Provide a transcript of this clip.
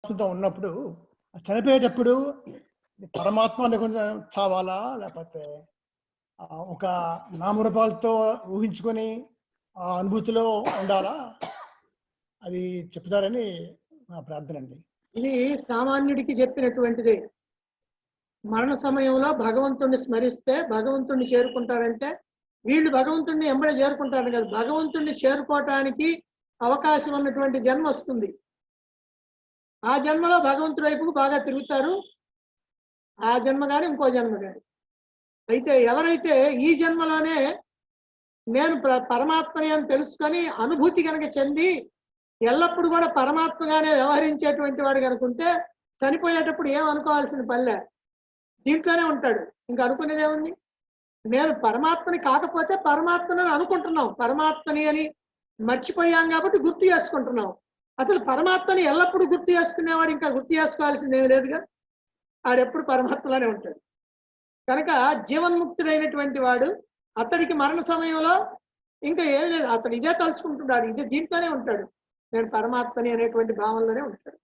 ఆత్మతో ఉన్నప్పుడు చనిపోయేటప్పుడు పరమాత్మ కొంచెం చావాలా? లేకపోతే ఒక నామరూపాలతో ఊహించుకొని ఆ అనుభూతిలో ఉండాలా? అది చెప్తారని నా ప్రార్థనండి. ఇది సామాన్యుడికి చెప్పినటువంటిదే. మరణ సమయంలో భగవంతుణ్ణి స్మరిస్తే భగవంతుణ్ణి చేరుకుంటారంటే వీళ్ళు భగవంతుణ్ణి ఎంబడే చేరుకుంటారు కదా. భగవంతుణ్ణి చేరుకోవటానికి అవకాశం ఉన్నటువంటి జన్మ వస్తుంది. ఆ జన్మలో భగవంతుడి వైపుకు బాగా తిరుగుతారు. ఆ జన్మ కానీ ఇంకో జన్మ కానీ. అయితే ఎవరైతే ఈ జన్మలోనే నేను పరమాత్మని అని తెలుసుకొని అనుభూతి కనుక చెంది ఎల్లప్పుడు కూడా పరమాత్మగానే వ్యవహరించేటువంటి వాడు కనుకుంటే చనిపోయేటప్పుడు ఏం అనుకోవాల్సిన పనిలే, దీంట్లోనే ఉంటాడు. ఇంకా అనుకునేది ఏముంది? నేను పరమాత్మని కాకపోతే పరమాత్మని అనుకుంటున్నాం, పరమాత్మని అని మర్చిపోయాం కాబట్టి గుర్తు చేసుకుంటున్నాం. అసలు పరమాత్మని ఎల్లప్పుడూ గుర్తు చేసుకునేవాడు ఇంకా గుర్తు చేసుకోవాల్సింది ఏమి లేదుగా. ఆడెప్పుడు పరమాత్మలోనే ఉంటాడు. కనుక జీవన్ముక్తుడైనటువంటి వాడు అతడికి మరణ సమయంలో ఇంకా ఏం లేదు, అతడు ఇదే తలుచుకుంటున్నాడు, ఇదే దీంట్లోనే ఉంటాడు. నేను పరమాత్మని అనేటువంటి భావనలోనే ఉంటాడు.